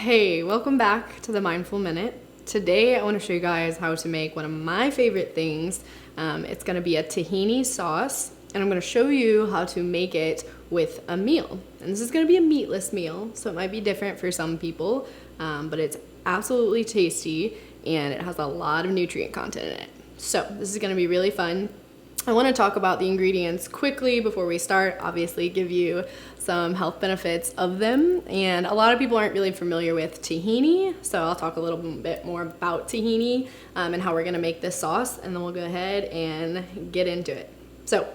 Hey, welcome back to the Mindful Minute. Today I want to show you guys how to make one of my favorite things. It's going to be a tahini sauce, and I'm going to show you how to make it with a meal. And this is going to be a meatless meal, so it might be different for some people, but it's absolutely tasty and it has a lot of nutrient content in it. So this is going to be really fun. I want to talk about the ingredients quickly before we start, obviously give you some health benefits of them. And a lot of people aren't really familiar with tahini, so I'll talk a little bit more about tahini and how we're going to make this sauce, and then we'll go ahead and get into it. So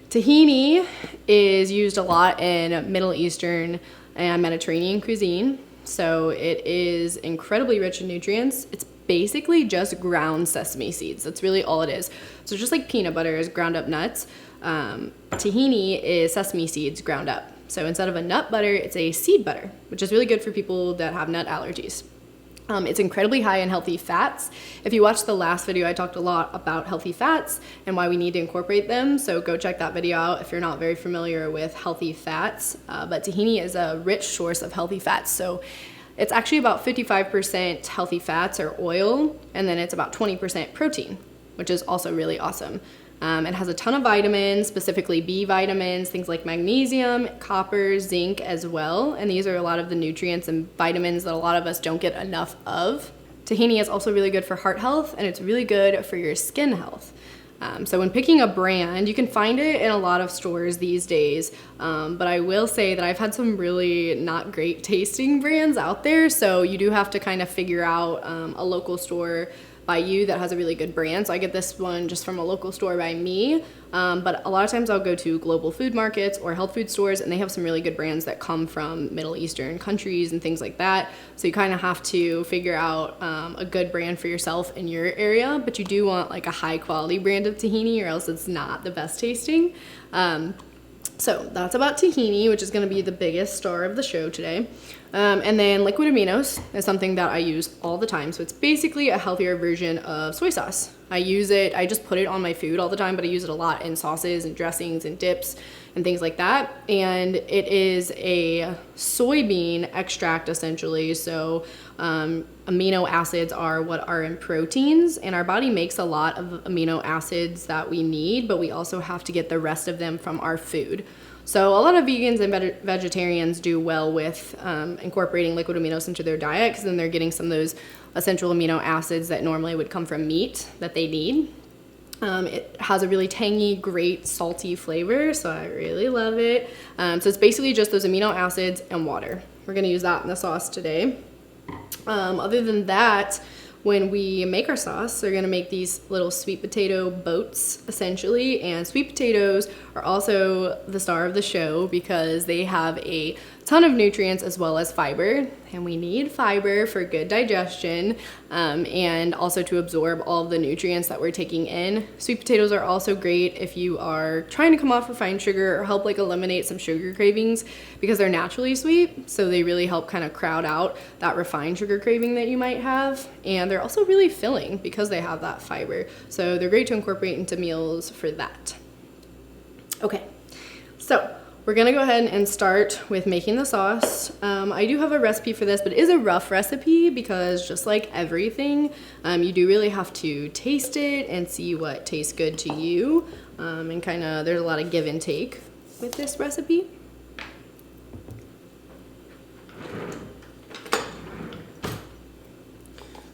tahini is used a lot in Middle Eastern and Mediterranean cuisine. So it is incredibly rich in nutrients. It's basically just ground sesame seeds. That's really all it is. So just like peanut butter is ground up nuts, tahini is sesame seeds ground up. So instead of a nut butter, it's a seed butter, which is really good for people that have nut allergies. It's incredibly high in healthy fats. If you watched the last video, I talked a lot about healthy fats and why we need to incorporate them. So go check that video out if you're not very familiar with healthy fats. But tahini is a rich source of healthy fats. So it's actually about 55% healthy fats or oil, and then it's about 20% protein, which is also really awesome. It has a ton of vitamins, specifically B vitamins, things like magnesium, copper, zinc as well. And these are a lot of the nutrients and vitamins that a lot of us don't get enough of. Tahini is also really good for heart health, and it's really good for your skin health. So when picking a brand, you can find it in a lot of stores these days, but I will say that I've had some really not great tasting brands out there, so you do have to kind of figure out a local store by you that has a really good brand. So I get this one just from a local store by me, but a lot of times I'll go to global food markets or health food stores, and they have some really good brands that come from Middle Eastern countries and things like that. So you kind of have to figure out a good brand for yourself in your area, but you do want like a high quality brand of tahini, or else it's not the best tasting. So that's about tahini, which is going to be the biggest star of the show today. And then liquid aminos is something that I use all the time. So it's basically a healthier version of soy sauce. I just put it on my food all the time, but I use it a lot in sauces and dressings and dips and things like that. And it is a soybean extract essentially. So amino acids are what are in proteins, and our body makes a lot of amino acids that we need, but we also have to get the rest of them from our food. So a lot of vegans and vegetarians do well with incorporating liquid aminos into their diet, because then they're getting some of those essential amino acids that normally would come from meat that they need. It has a really tangy, great, salty flavor, so I really love it. So it's basically just those amino acids and water. We're gonna use that in the sauce today. Other than that, when we make our sauce, we're gonna make these little sweet potato boats, essentially, and sweet potatoes are also the star of the show because they have a ton of nutrients as well as fiber, and we need fiber for good digestion and also to absorb all of the nutrients that we're taking in. Sweet potatoes are also great if you are trying to come off refined sugar or help like eliminate some sugar cravings, because they're naturally sweet, so they really help kind of crowd out that refined sugar craving that you might have. And they're also really filling because they have that fiber, so they're great to incorporate into meals for that. Okay, so we're gonna go ahead and start with making the sauce. I do have a recipe for this, but it is a rough recipe because just like everything, you do really have to taste it and see what tastes good to you. And kind of, there's a lot of give and take with this recipe.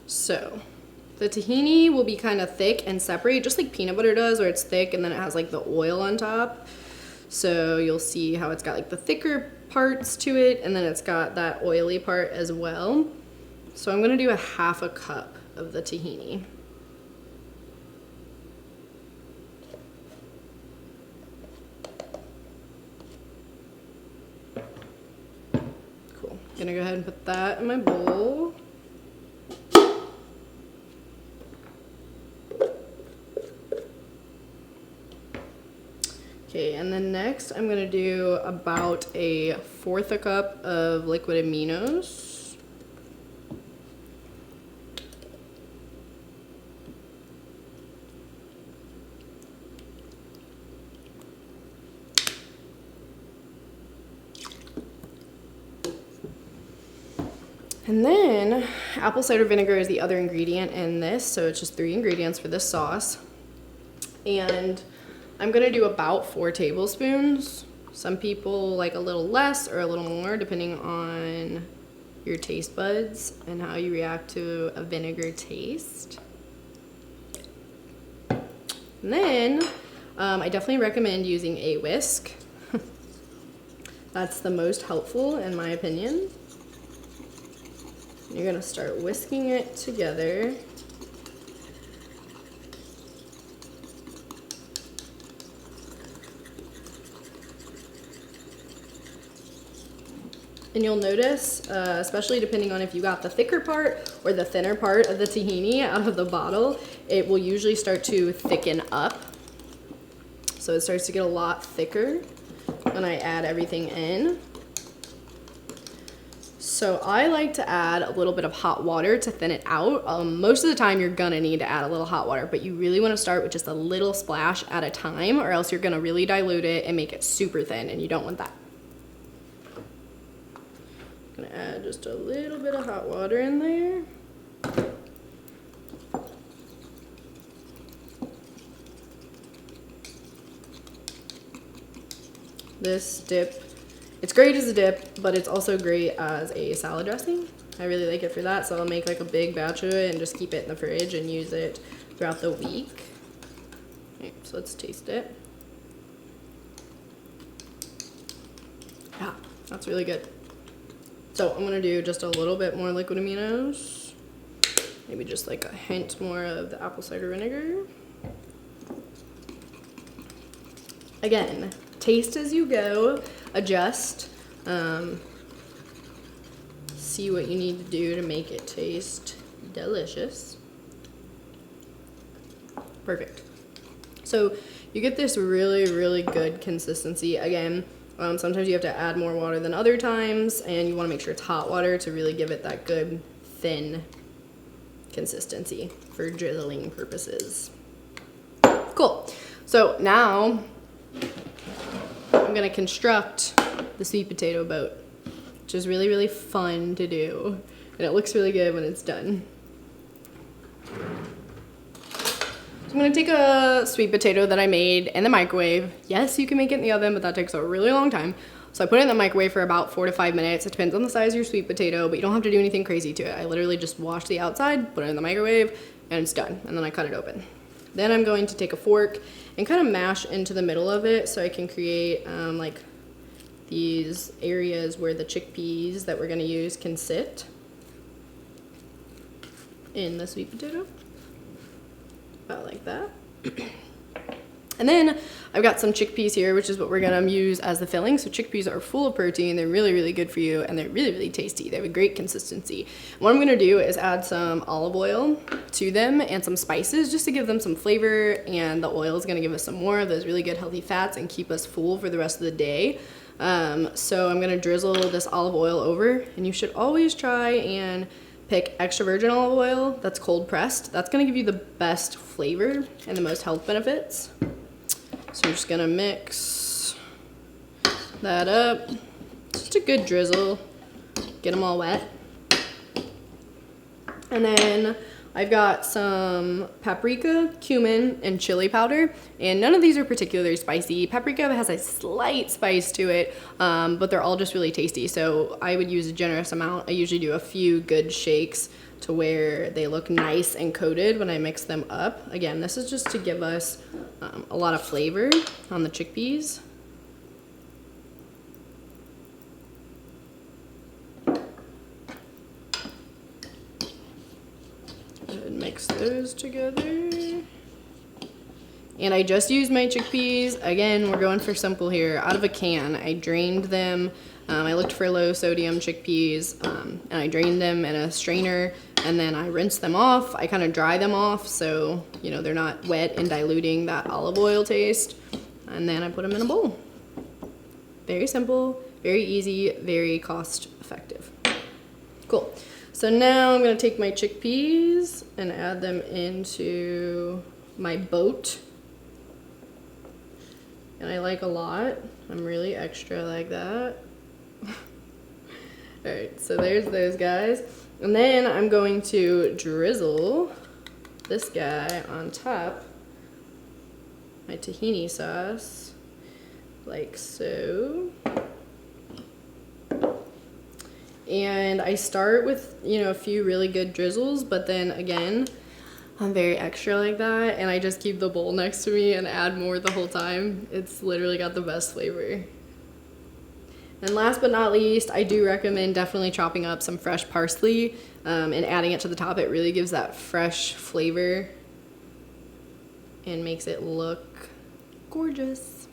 So the tahini will be kind of thick and separate, just like peanut butter does, where it's thick and then it has like the oil on top. So you'll see how it's got like the thicker parts to it, and then it's got that oily part as well. So I'm gonna do a half a cup of the tahini. Cool, gonna go ahead and put that in my bowl. Okay, and then next I'm gonna do about 1/4 cup of liquid aminos. And then apple cider vinegar is the other ingredient in this, so it's just 3 ingredients for this sauce. And I'm gonna do about 4 tablespoons. Some people like a little less or a little more, depending on your taste buds and how you react to a vinegar taste. And then I definitely recommend using a whisk. That's the most helpful in my opinion. You're gonna start whisking it together. And you'll notice, especially depending on if you got the thicker part or the thinner part of the tahini out of the bottle, it will usually start to thicken up. So it starts to get a lot thicker when I add everything in. So I like to add a little bit of hot water to thin it out. Most of the time you're gonna need to add a little hot water, but you really wanna start with just a little splash at a time, or else you're gonna really dilute it and make it super thin, and you don't want that. I'm gonna add just a little bit of hot water in there. This dip, it's great as a dip, but it's also great as a salad dressing. I really like it for that, so I'll make like a big batch of it and just keep it in the fridge and use it throughout the week. Okay, so let's taste it. Yeah, that's really good. So I'm gonna do just a little bit more liquid aminos. Maybe just like a hint more of the apple cider vinegar. Again, taste as you go, adjust. See what you need to do to make it taste delicious. Perfect. So you get this really, really good consistency. Again, sometimes you have to add more water than other times, and you want to make sure it's hot water to really give it that good thin consistency for drizzling purposes. Cool. So now I'm gonna construct the sweet potato boat, which is really, really fun to do, and it looks really good when it's done. So I'm gonna take a sweet potato that I made in the microwave. Yes, you can make it in the oven, but that takes a really long time. So I put it in the microwave for about 4 to 5 minutes. It depends on the size of your sweet potato, but you don't have to do anything crazy to it. I literally just wash the outside, put it in the microwave, and it's done. And then I cut it open. Then I'm going to take a fork and kind of mash into the middle of it so I can create like these areas where the chickpeas that we're gonna use can sit in the sweet potato. About like that. And then I've got some chickpeas here, which is what we're gonna use as the filling. So chickpeas are full of protein, they're really, really good for you, and they're really, really tasty. They have a great consistency. What I'm gonna do is add some olive oil to them and some spices just to give them some flavor, and the oil is gonna give us some more of those really good healthy fats and keep us full for the rest of the day. So I'm gonna drizzle this olive oil over, and you should always try and pick extra virgin olive oil that's cold pressed. That's gonna give you the best flavor and the most health benefits. So I'm just gonna mix that up. Just a good drizzle, get them all wet. And then I've got some paprika, cumin, and chili powder, and none of these are particularly spicy. Paprika has a slight spice to it, but they're all just really tasty, so I would use a generous amount. I usually do a few good shakes to where they look nice and coated when I mix them up. Again, this is just to give us a lot of flavor on the chickpeas. Mix those together. And I just used my chickpeas. Again, we're going for simple here. Out of a can, I drained them. I looked for low sodium chickpeas, and I drained them in a strainer, and then I rinsed them off. I kind of dry them off so, you know, they're not wet and diluting that olive oil taste. And then I put them in a bowl. Very simple, very easy, very cost effective. Cool. So now I'm gonna take my chickpeas and add them into my boat. And I like a lot. I'm really extra like that. All right, so there's those guys. And then I'm going to drizzle this guy on top, my tahini sauce, like so. And I start with, you know, a few really good drizzles, but then again, I'm very extra like that, and I just keep the bowl next to me and add more the whole time. It's literally got the best flavor. And last but not least, I do recommend definitely chopping up some fresh parsley and adding it to the top. It really gives that fresh flavor and makes it look gorgeous.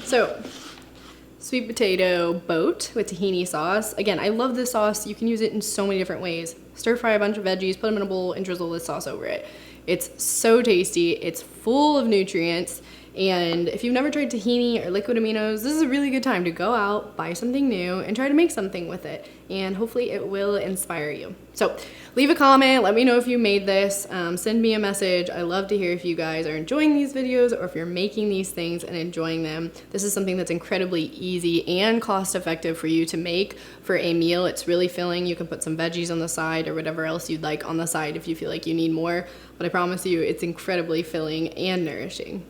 So, sweet potato boat with tahini sauce. Again, I love this sauce. You can use it in so many different ways. Stir fry a bunch of veggies, put them in a bowl, and drizzle this sauce over it. It's so tasty. It's full of nutrients. And if you've never tried tahini or liquid aminos, this is a really good time to go out, buy something new, and try to make something with it. And hopefully it will inspire you. So leave a comment, let me know if you made this, send me a message. I love to hear if you guys are enjoying these videos or if you're making these things and enjoying them. This is something that's incredibly easy and cost effective for you to make for a meal. It's really filling. You can put some veggies on the side or whatever else you'd like on the side if you feel like you need more. But I promise you, it's incredibly filling and nourishing.